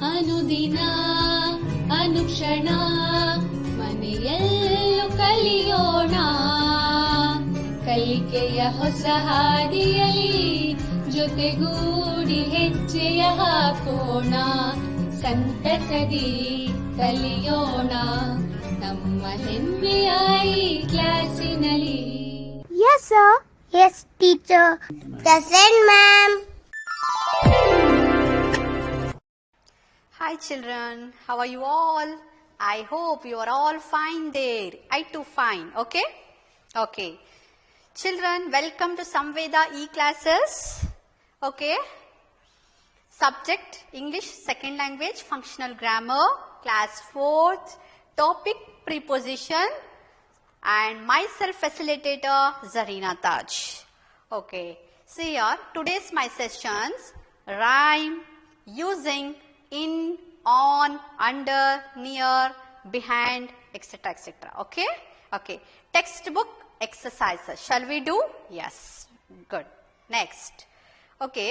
ಅನುದಿನ ಅನುಕ್ಷಣ ಮನೆಯಲ್ಲೂ ಕಲಿಯೋಣ. ಕಲಿಕೆಯ ಹೊಸ ಹಾದಿಯಲ್ಲಿ ಜೊತೆಗೂಡಿ ಹೆಜ್ಜೆಯ ಹಾಕೋಣ. ಸಂತಸದಿ ಕಲಿಯೋಣ ನಮ್ಮ ಹೆಮ್ಮೆಯ ಈ ಕ್ಲಾಸಿನಲ್ಲಿ. Yes, sir. Yes, teacher. Present, ma'am. Hi children, how are you all? I hope you are all fine there. I too fine, okay? Okay. Children, welcome to Samveda E-classes. Okay? Subject English second language functional grammar class 4th, topic preposition, and myself facilitator Zarina Taj. Okay. See here, today's my sessions rhyme using in, on, under, near, behind, etc. etc. Okay? Okay. Textbook exercises. Shall we do? Yes. Good. Next. Okay.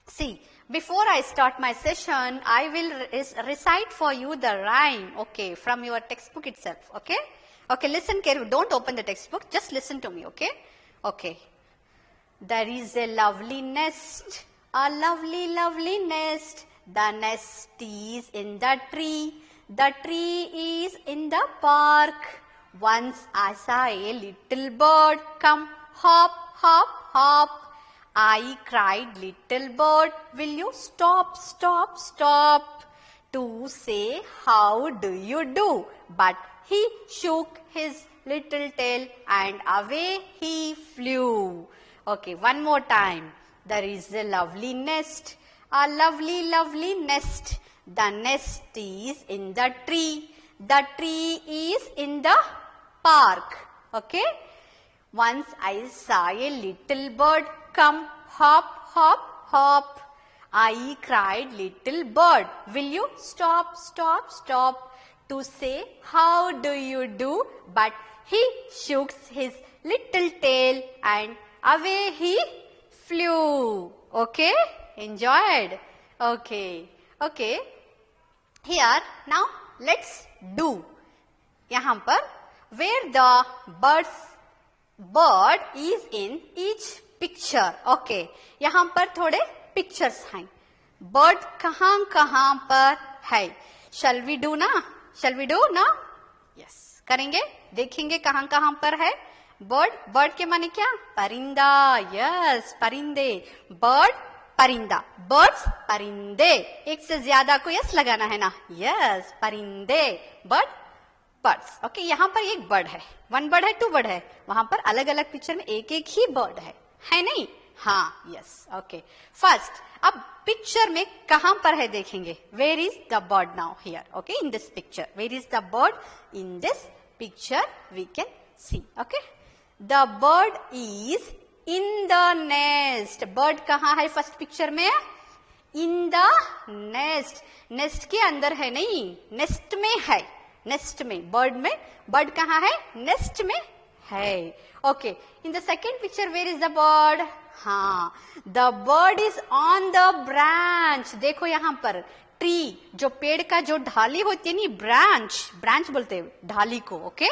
See, before I start my session, I will recite for you the rhyme, okay, from your textbook itself, okay? Okay, listen carefully. Don't open the textbook. Just listen to me, okay? Okay. There is a lovely nest, a lovely, lovely nest. The nest is in the tree. The tree is in the park. Once I saw a little bird come hop, hop, hop. I cried, little bird, will you stop, stop, stop? To say, how do you do? But he shook his little tail and away he flew. Okay, one more time. There is a lovely nest, a lovely, lovely nest. The nest is in the tree. The tree is in the park. Okay? Once I saw a little bird come hop, hop, hop. I cried, little bird, will you stop, stop, stop? To say, how do you do? But he shook his little tail and away he flew. Okay? Enjoyed? Okay. Okay. Here, now let's do. यहाँ पर, where the bird is in each picture. Okay. यहाँ पर थोड़े pictures हैं. Bird कहाँ कहाँ पर है. Shall we do ना? Shall we do now? Yes. करेंगे? देखेंगे कहाँ कहाँ पर है. Bird के माने क्या? परिंदा. Yes, परिंदे. Bird, परिंदा. Birds, परिंदे. एक से ज्यादा को yes लगाना है ना? Yes, परिंदे. Birds. Okay, यहाँ पर एक bird है. One bird है, two bird है. वहाँ पर अलग अलग पिक्चर में एक एक ही bird है नहीं? हाँ, yes. Okay. First, अब पिक्चर में कहां पर है देखेंगे. Where is the bird now? Here. Okay, in this picture. Where is the bird? In this picture we can see. Okay. The bird is in the nest. Bird कहां है first picture में? In the nest. Nest के अंदर है नहीं, nest में है. Nest में, bird कहां है? Nest में है. Okay. In the second picture, where is the bird? हाँ, the bird is on the branch. देखो यहाँ पर tree, जो पेड़ का जो ढाली होती है नी, branch बोलते हैं ढाली को. ओके,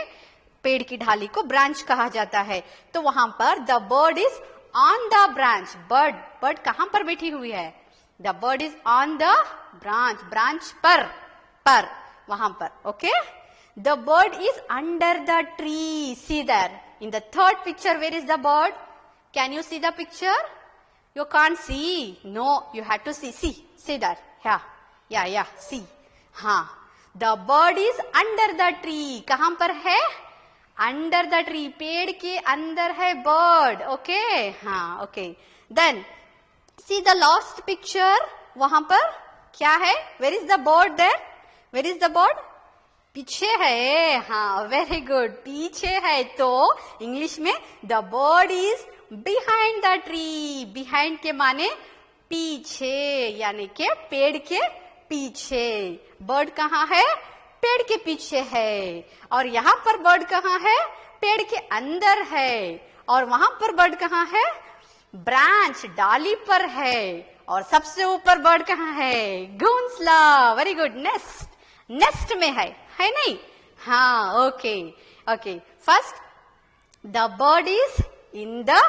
पेड़ की ढाली को branch कहा जाता है. तो वहां पर the bird is on the branch. bird कहां पर बैठी हुई है? The bird is on the branch पर वहां पर. Okay, the bird is under the tree. See there. In the third picture, where is the bird? Can you see the picture? You can't see. No, you have to see. See that. Yeah. See. हाँ. The bird is under the tree. कहाँ पर है? Under the tree. पेड़ के अंदर है bird. Okay. हाँ. Okay. Then see the last picture. वहाँ पर क्या है? Where is the bird there? Where is the bird? पीछे है. हाँ. Very good. पीछे है. तो इंग्लिश में the bird is behind the tree. behind के माने पीछे, यानी के पेड़ के पीछे. बर्ड कहाँ है? पेड़ के पीछे है. और यहाँ पर बर्ड कहाँ है? पेड़ के अंदर है. और वहां पर बर्ड कहाँ है? ब्रांच डाली पर है, और सबसे ऊपर बर्ड कहाँ है? घोंसला। Very good. नेस्ट, नेस्ट में है नहीं? हाँ, okay okay. First, the bird is in the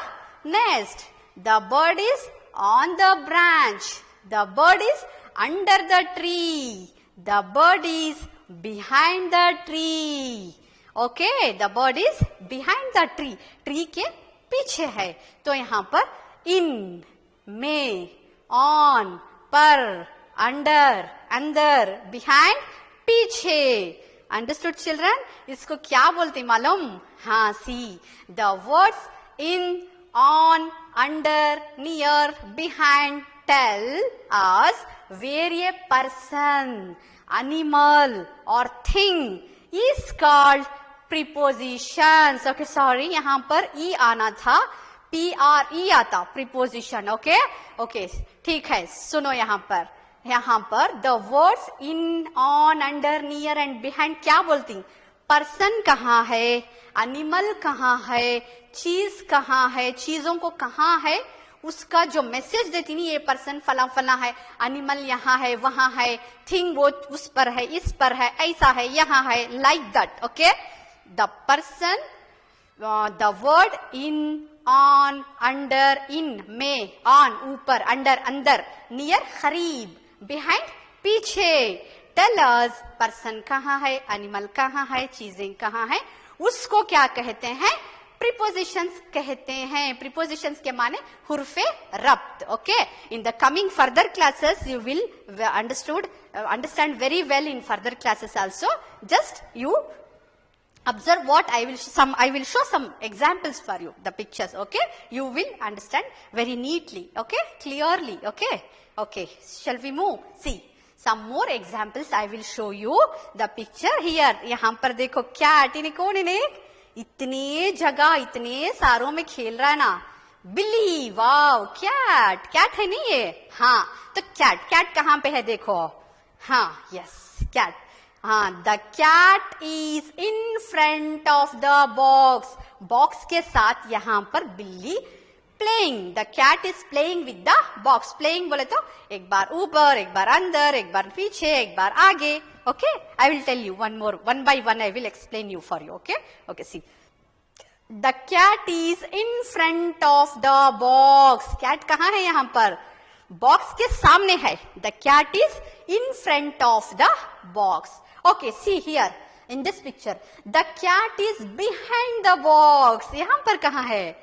nest, the bird is on the branch, the bird is under the tree, the bird is behind the tree. Okay, the bird is behind the tree, tree के पीछे है। तो यहां पर इन, में, on, पर, under, अंदर, behind, पीछे। Understood children? इसको क्या बोलते मालूम? हाँ, see the words in, on, under, near, behind tell us where a person, animal और thing is called prepositions. Okay, sorry, यहां पर ई आना था, PRE आता प्रीपोजिशन। ओके ओके, ठीक है। सुनो, यहां पर the words in, on, under, near and behind क्या बोलती? पर्सन कहाँ है, एनिमल कहाँ है, चीज कहाँ है, चीजों को कहाँ है, उसका जो मैसेज देती नहीं, ये पर्सन फला फला है, एनिमल यहाँ है, वहां है, थिंग वो उस पर है, इस पर है, ऐसा है, यहाँ है, like that. Okay, the person, the word in, on, under, in में, ऑन ऊपर, अंडर अंदर, नियर करीब, बिहाइंड पीछे, टेल अस पर्सन कहाँ है, एनिमल कहाँ है, चीजें कहाँ है, उसको क्या कहते हैं? प्रीपोजिशंस कहते हैं। प्रीपोजिशंस के माने हुर्फे रब्त। Okay, in the coming further classes you will understand very well in further classes also. Just you observe what I will show some examples for you, the pictures. Okay, you will understand very neatly. Okay, clearly. Okay, shall we move? See some more examples I will show you the picture here. यहाँ पर देखो, cat, इन्हें कौन, इन्हें इतने जगह, इतने सारों में खेल रहा है ना, बिल्ली। वाव, कैट, कैट है नहीं ये? हाँ, तो कैट कहाँ पे है देखो। हाँ, यस, कैट। हाँ, the cat is in front of the box, box के साथ यहाँ पर बिल्ली playing, the cat is playing with the box. Playing बोले तो एक बार ऊपर, एक बार अंदर, एक बार पीछे, एक बार आगे। Okay, I will tell you one more, one by one I will explain you for you. Okay, see, the cat is in front of the box. Cat कहाँ है यहाँ पर? Box के सामने है। The cat is in front of the box. Okay, see here in this picture, the cat is behind the box. यहाँ पर कहाँ है?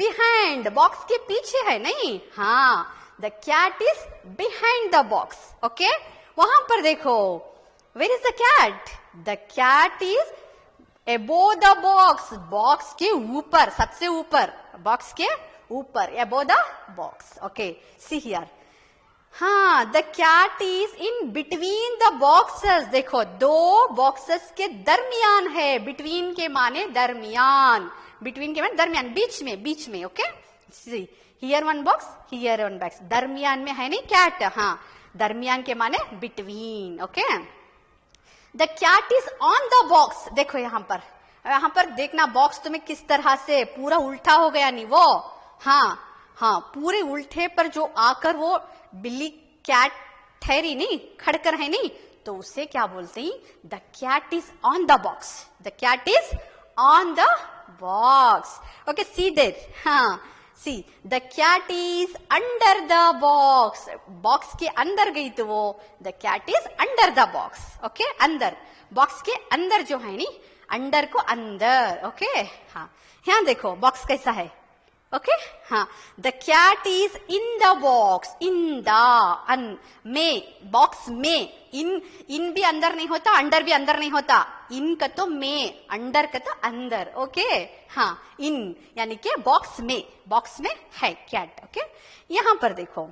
Behind, box के पीछे है नहीं? हाँ, the cat is behind the box. Okay, वहां पर देखो, where is the cat? The cat is above the box. Box के ऊपर, सबसे ऊपर, box के ऊपर, above the box. Okay, see here. हाँ, the cat is in between the boxes. देखो, दो boxes के दरमियान है। between के माने दरमियान, between के माने दरमियान, बीच में. Okay, see here one box, here one box, दरमियान में है नहीं cat? हाँ, दरमियान के माने between. Okay, the cat is on the box. देखो यहाँ पर देखना, बॉक्स तुम्हें किस तरह से पूरा उल्टा हो गया नहीं वो। हाँ, पूरे उल्टे पर जो आकर वो बिल्ली, कैट ठहरी नहीं, खड़कर है नहीं, तो उसे क्या बोलते हैं? The cat is on the box, the cat is on the box. Okay, see there. See, the cat is under the box. Box के अंदर गई तो वो the cat is under the box. Okay, अंदर, box के अंदर जो है नी, अंडर को अंदर. Okay, हाँ, यहाँ देखो box कैसा है. Okay, हाँ, the cat is in the box. In the, में, box में, in भी अंदर नहीं होता, अंडर भी अंदर नहीं होता. in का तो में, अंडर का तो अंदर. ओके, हाँ, in यानी कि बॉक्स में है कैट. ओके, यहाँ पर देखो,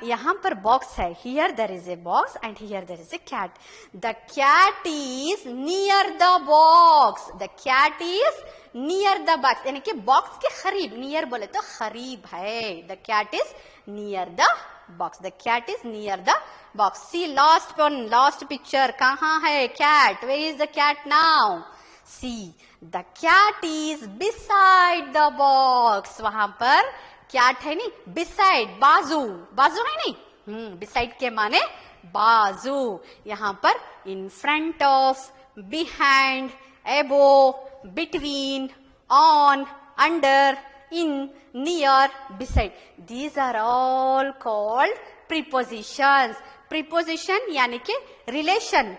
यहाँ पर बॉक्स है. Here there is a box and here there is a cat. The cat is near the box. The cat is near the box, यानी कि बॉक्स के करीब. नियर बोले तो करीब है. The cat is near the box. The cat is near the box. See, last picture. कहाँ है cat? Where is the cat now? See, the cat is beside the box. वहां पर कैट है नहीं, बिसाइड बाजू, बाजू है नहीं, बिसाइड के माने बाजू, यहाँ पर इन फ्रंट ऑफ, बिहाइंड, एबो, between, on, under, in, near, beside. These are all called prepositions. Preposition यानी कि relation.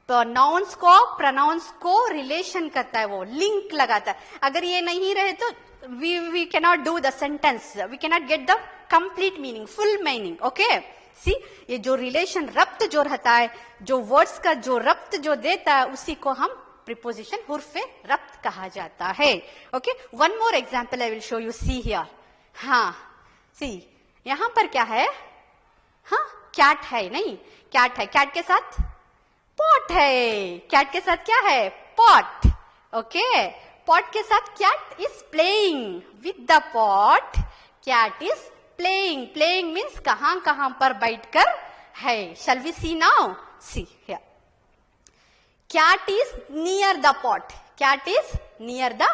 Pronouns को relation करता है, वो link लगाता है. अगर ये नहीं रहे तो we cannot do the sentence. We cannot get the complete meaning, full meaning. Okay? See, ये जो relation रब्त जो रहता है, जो words का जो रब्त जो देता है, उसी को हम preposition हुर्फे रब्त कहा जाता है. Okay, one more example I will show you. See here. हाँ, सी यहां पर क्या है? हाँ, कैट है नहीं, कैट है, कैट के साथ पॉट है, कैट के साथ क्या है? पॉट. ओके, पॉट के साथ cat is playing with the pot. Cat is playing. Playing means कहां कहां पर बैठकर है. Shall we see now? See here. Cat is near the pot. Cat is near the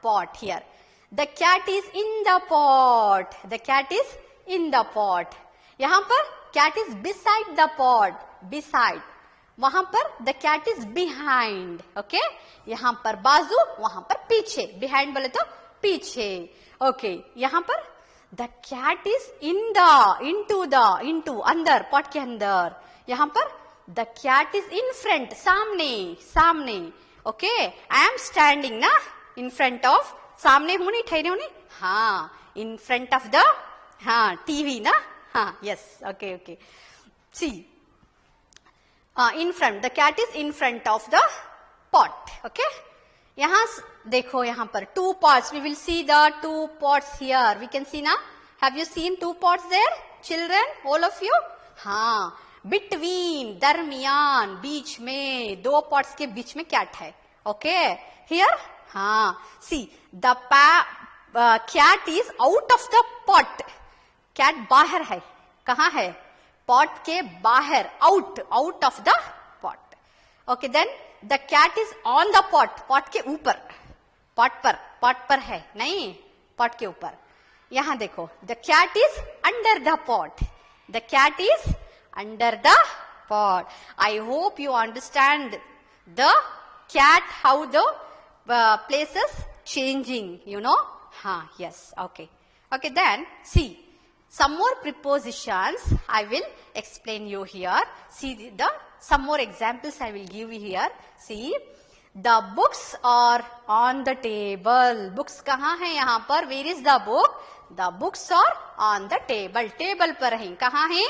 pot here. The cat is in the pot. The cat is in the pot. यहाँ पर cat is beside the pot. Beside. वहां पर the cat is behind. Okay? यहाँ पर बाजू, वहां पर पीछे. Behind बोले तो पीछे. Okay. यहाँ पर the cat is into अंदर, pot के अंदर. यहाँ पर the cat is in front, सामने. Okay, I am standing ना, in front of, सामने हूं नहीं, ठहरे हूं नहीं, हाँ, in front of the, हाँ, TV ना, हाँ, yes, okay. See, in front, the cat is in front of the pot. Okay, यहाँ देखो, यहाँ पर two pots. We will see the two pots here. We can see ना. Have you seen two pots there, children? All of you? हाँ. Between, दरमियान, बीच में, दो pots के बीच में कैट है. Okay, here. हाँ, see the cat is out of the pot. Cat बाहर है. कहाँ है? पॉट के बाहर. Out of the pot. Okay, then the cat is on the pot. Pot के ऊपर, पॉट पर है नहीं, पॉट के ऊपर. यहां देखो, the cat is under the pot. The cat is under the pot. I hope you understand the cat, how the places changing, you know. Yes, okay, then see some more prepositions I will explain you here. See some more examples I will give you here. See, the books are on the table. Books कहाँ है यहाँ पर? Where is the book? The books are on the table. Table पर हैं. कहाँ हैं?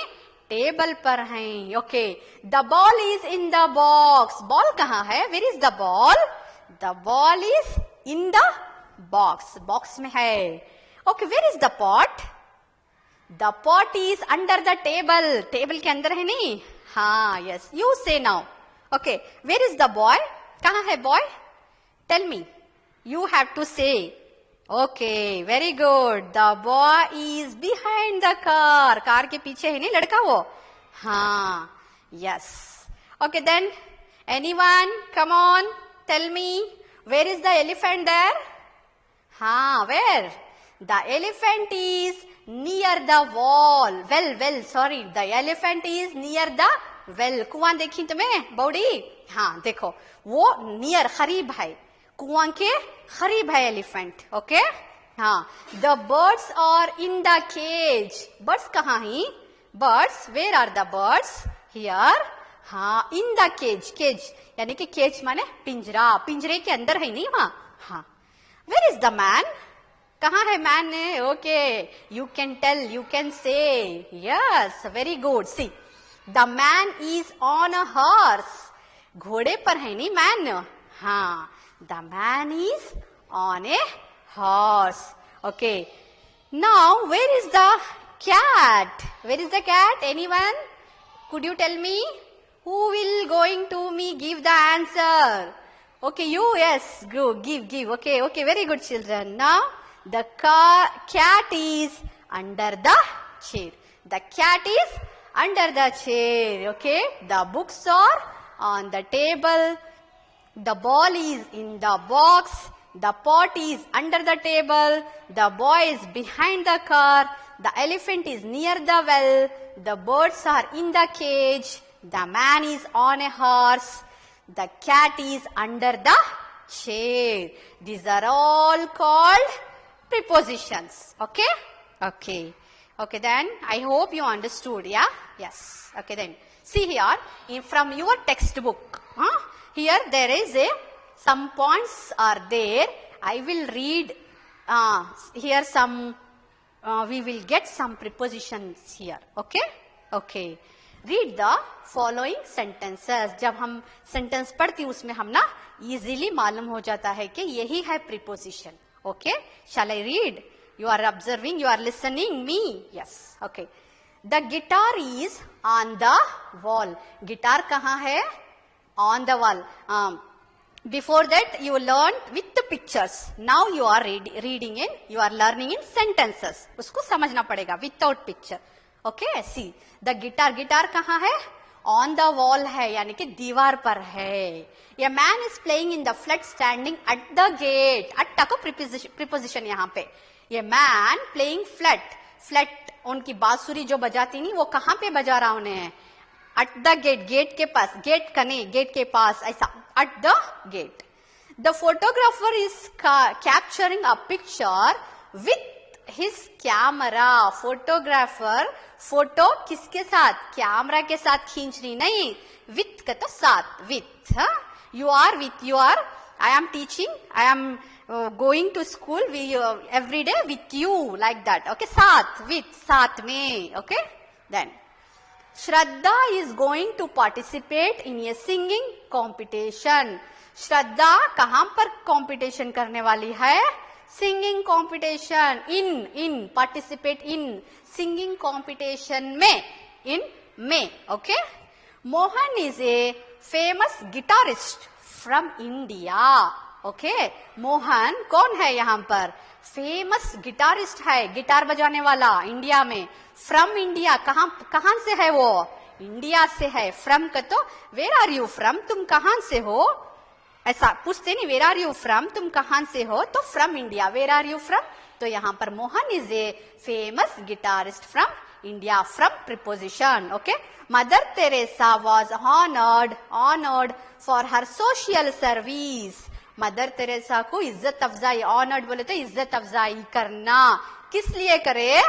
Table पर हैं. Okay, the ball is in the box. Ball कहाँ है? Where is the ball? The ball is in the box. Box में है. Okay, where is the pot? The pot is under the table. Table के अंदर है नहीं. हाँ, yes, you say now. Okay, where is the boy? कहाँ है boy? Tell me. You have to say. Okay, very good. The boy is behind the car. Car के पीछे है नहीं लड़का वो. हाँ, yes. Okay, then anyone? Come on, tell me. Where is the elephant there? हाँ, where? The elephant is near the wall. Well, sorry. The elephant is near the well. कुआं देखी तुम्हें? बौड़ी? हाँ, देखो. वो near करीब है. कुआं के करीब है एलिफेंट. ओके, हाँ. The birds are in the cage. Birds कहाँ हैं? Birds, where are the birds? Here. हाँ, इन द केज. केज यानी कि केज माने पिंजरा. पिंजरे के अंदर है नहीं वहां. हाँ. Where is the man? कहाँ है man? Okay, you can tell, you can say. Yes, very good. See, the man is on a horse. घोड़े पर है नहीं मैन. हाँ, the man is on a horse. Okay, now where is the cat? Where is the cat? Anyone? Could you tell me? Who will going to me give the answer? Okay, you. Yes, go give. Okay, very good, children. Now the cat is under the chair. The cat is under the chair. Okay, the books are on the table. The ball is in the box. The pot is under the table. The boy is behind the car. The elephant is near the well. The birds are in the cage. The man is on a horse. The cat is under the chair. These are all called prepositions. Okay? Okay. Okay, then I hope you understood, yeah? Yes. Okay, then. See here, from your textbook, here there is some points are there. I will read here some, we will get some prepositions here. Okay? Okay. Read the following sentences. जब हम sentence पढ़ती उसमें हम ना easily मालूम हो जाता है कि यही है preposition. Okay? Shall I read? You are observing, you are listening me. Yes. Okay. The guitar is on the wall. Guitar कहाँ है? On the wall. Before that you learned with the pictures. Now you are reading in, you are learning in sentences. उसको समझना पड़ेगा without picture. Okay? See. The guitar, guitar कहाँ है? On the wall है, यानी कि दीवार पर है. A man is playing in the flat standing at the gate. At को preposition यहाँ पे. A man playing flat. Flat उनकी बांसुरी जो बजाती नहीं वो कहाँ पे बजा रहा उन्हें? At the gate, gate के पास, gate का नहीं, gate के पास, ऐसा, at the gate. The photographer is capturing a picture with his camera. Photographer, photo किसके साथ? कैमरा के साथ खींच रही नहीं, with का तो साथ, with, हाँ? You are with, you are, I am teaching, I am going to school, we every day with you, like that. Okay, साथ, with, साथ में. Okay, then Shraddha is going to participate in a singing competition. Shraddha कहाँ पर competition करने वाली है? Singing competition. In participate in singing competition में, in में. Okay. Mohan is a famous guitarist from India. Okay. Mohan कौन है यहाँ पर? Famous guitarist है, गिटार बजाने वाला इंडिया में. From India, कहाँ से है वो? इंडिया से है. From का तो where are you from? तुम कहाँ से हो? ऐसा पूछते नहीं, where are you from? तुम कहाँ से हो? तो from India. Where are you from? तो यहाँ पर Mohan is a famous guitarist from India. From preposition. Okay. Mother Teresa was honored for her social service. Mother Teresa को इज्जत अफजाई, ऑनर्ड बोले तो इज्जत अफजाई करना. किस लिए करे?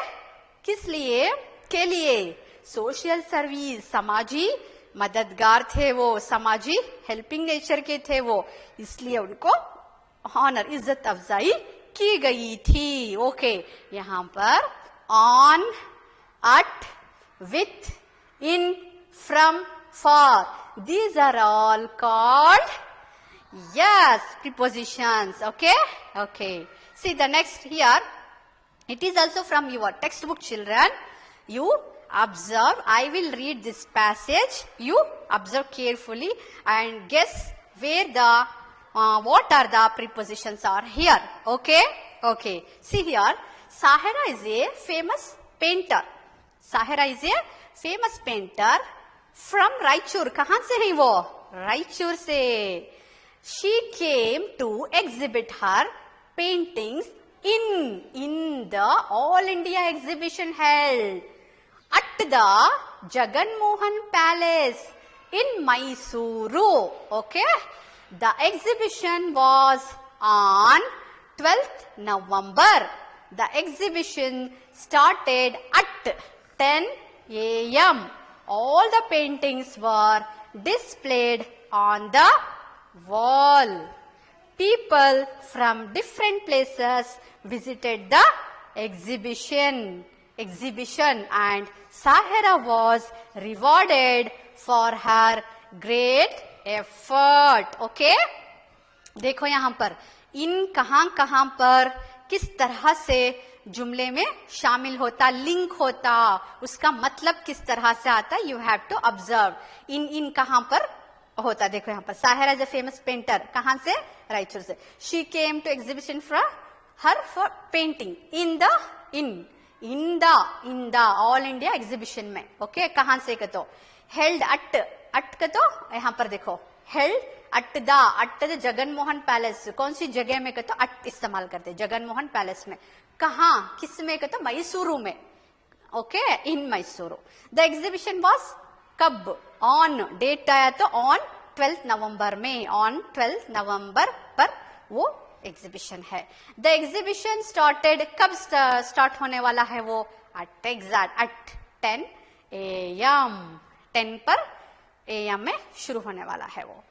किस लिए? के लिए? सोशल सर्विस, समाजी मददगार थे वो, समाजी हेल्पिंग नेचर के थे वो, इसलिए उनको ऑनर, इज्जत अफजाई की गई थी. ओके, यहाँ पर on, at, with, in, from, for, these are all called yes, prepositions. Okay? Okay. See the next here. It is also from your textbook, children. You observe. I will read this passage. You observe carefully and guess where the, what are the prepositions are here. Okay? Okay. See here. Sahara is a famous painter. Sahara is a famous painter from Raichur. कहाँ से है वो? Raichur से. She came to exhibit her paintings in the All India exhibition held at the Jagan Mohan Palace in Mysuru. Okay, the exhibition was on 12th November. The exhibition started at 10 a.m. All the paintings were displayed on the wall. People from different places visited the exhibition and Sahara was rewarded for her great effort. Okay? देखो यहाँ पर इन कहाँ पर किस तरह से जुमले में शामिल होता, लिंक होता, उसका मतलब किस तरह से आता, यू हैव टू ऑब्जर्व. इन कहाँ पर होता, देखो यहाँ पर Sahara is a famous painter, कहाँ से? रायचूर से. She came to exhibition for her for painting in the all India exhibition में. ओके, कहाँ से? तो हेल्ड अट का तो यहाँ पर देखो held at the Jagan Mohan palace, कौन सी जगह में कहते अट इस्तेमाल करते, जगन मोहन पैलेस में, कहाँ किस में कहते मैसूरू में, okay in Mysuru. The exhibition was कब, ऑन, डेट आया तो ऑन 12 नवंबर में, ऑन 12 नवंबर पर वो एग्जीबिशन है। द एग्जीबिशन स्टार्टेड, कब स्टार्ट होने वाला है वो, एट एग्जैक्ट एट 10 AM, 10 पर AM में शुरू होने वाला है वो।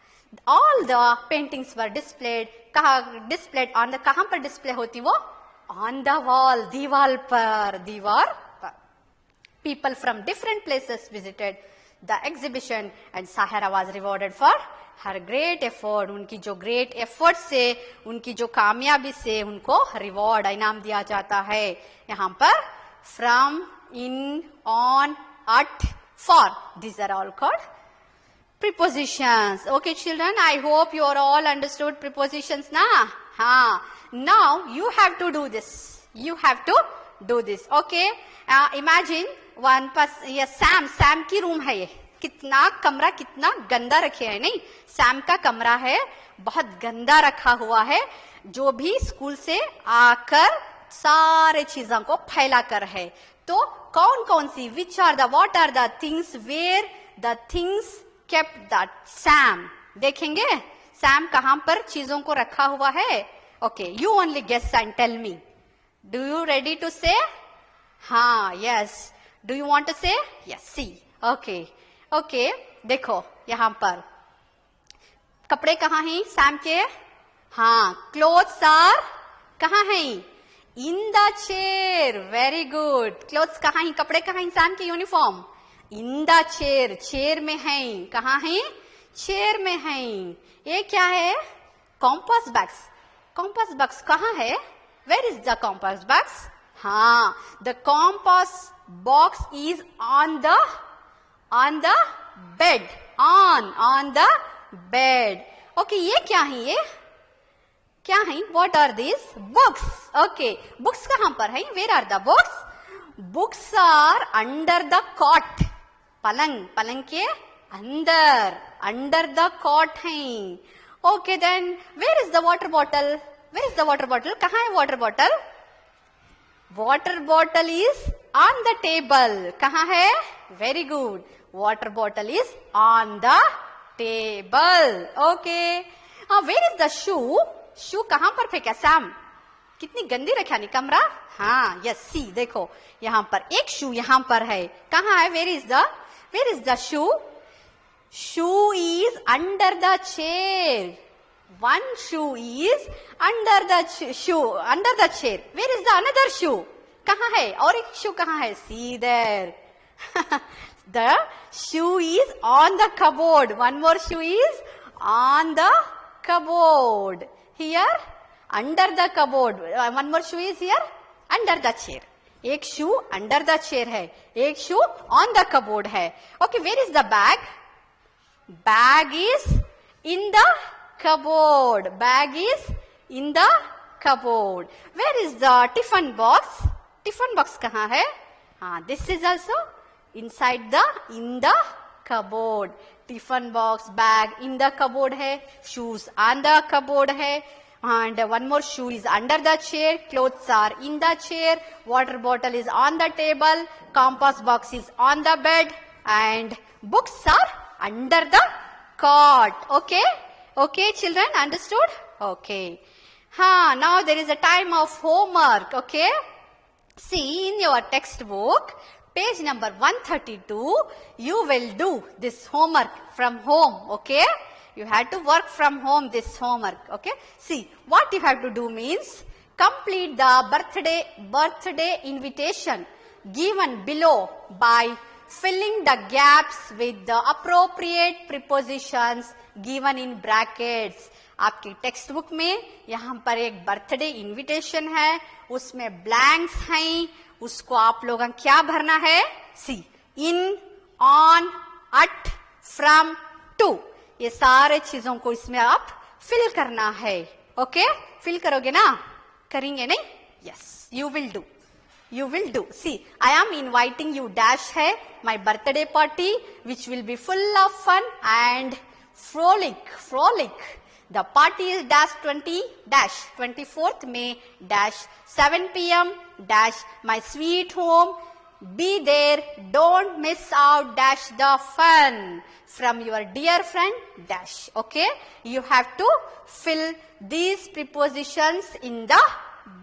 All the paintings were displayed, कहाँ डिस्प्लेड, ऑन द, कहाँ पर डिस्प्ले होती वो, ऑन द वॉल, दीवार पर, दीवार पर। People from different places visited the exhibition and Sahara was rewarded for her great effort, उनकी जो ग्रेट एफर्ट से, उनकी जो कामयाबी से उनको रिवॉर्ड, इनाम दिया जाता है। यहाँ पर from, in, on, at, for, these are all called prepositions. Okay children, I hope you are all understood prepositions na? हाँ, now you have to do this, you have to do this, okay? Imagine one person, ये Sam की room है, ये कितना कमरा कितना गंदा रखे है, नहीं, सैम का कमरा है बहुत गंदा रखा हुआ है, जो भी स्कूल से आकर सारे चीजों को फैला कर है। तो कौन कौन सी, which are the, what are the things where the things kept that Sam, देखेंगे सैम कहां पर चीजों को रखा हुआ है। Okay, you only guess and tell me, do you ready to say, हाँ, yes, do you want to say, yes, see, okay, okay, देखो यहां पर कपड़े कहाँ हैं सैम के, हाँ, क्लोथ्स आर कहाँ हैं, इन the chair, very good, clothes कहाँ हैं, कपड़े कहाँ हैं सैम के, uniform, in the chair, chair में हैं, कहाँ हैं, चेयर में हैं। ये क्या है, कॉम्पास बॉक्स, कॉम्पास बॉक्स कहाँ है, where is the compass box, हाँ, the compass box is on the bed, on the bed. Okay, ये क्या है, ये क्या है, what are this, books, okay, books कहां पर है, where are the books, books are under the cot, पलंग, पलंग के अंडर द कॉट है। Okay then, where is the water bottle, where is the water bottle, कहां है water bottle, water bottle is on the table, कहां है, very good, water bottle is on the table. Okay, where is the shoe, shoe कहां पर फेंका Sam, कितनी गंदी रखा नहीं कमरा, हाँ, यस, सी, देखो यहां पर एक शू यहां पर है, कहां है, where is the shoe, shoe is under the chair, one shoe is under the chair, where is the another shoe, कहां है, और एक शू कहां है, see there, the shoe is on the cupboard, one more shoe is on the cupboard, here under the cupboard, one more shoe is here under the chair, एक shoe under the chair है, एक shoe on the cupboard है। Okay, where is the bag, bag is in the cupboard, bag is in the cupboard। where is the tiffin box, tiffin box कहाँ है, हाँ, this is also inside the, in the cupboard, tiffin box, bag in the cupboard है, shoes on the cupboard है, and one more shoe is under the chair, clothes are in the chair, water bottle is on the table, compass box is on the bed, and books are under the cot. Okay, okay children, understood, okay, हाँ, now there is a time of homework. Okay, see in your text book, page number 132, you will do this homework from home, okay? You have to work from home this homework, okay? See, what you have to do means, complete the birthday invitation given below by filling the gaps with the appropriate prepositions given in brackets. आपकी text book में यहाँ पर एक birthday invitation है, उसमें blanks हैं, उसको आप लोगों क्या भरना है, सी, इन, ऑन, अट, फ्रॉम, टू, ये सारे चीजों को इसमें आप फिल करना है। ओके, फिल करोगे ना, करेंगे नहीं, yes, you will do, see, I am inviting you dash है, my birthday party which will be full of fun and frolic, frolic. The party is dash 20 dash 24th May dash 7 p.m. dash my sweet home. Be there, don't miss out dash the fun from your dear friend dash. Okay, you have to fill these prepositions in the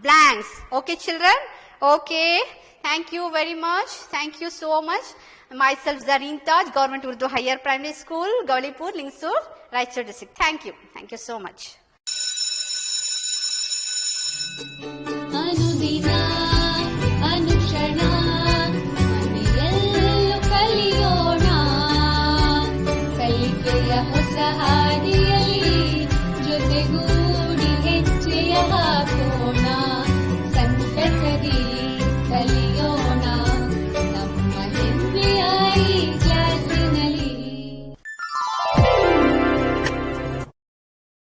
blanks. Okay children, okay, thank you very much, thank you so much. Myself Zareen Taj, Government Urdu Higher Primary School, Gaulipur, Lingsur, Raichur district. Thank you so much. ಅನುದಿನ ಅನುಕ್ಷಣ ಮನೆಯಲ್ಲೂ ಕಲಿಯೋಣ ಕಲಿಕೆಯ ಹೊಸ ಹಾದಿಯಲ್ಲಿ ಜೊತೆಗೂಡಿ ಹೆಜ್ಜೆಯ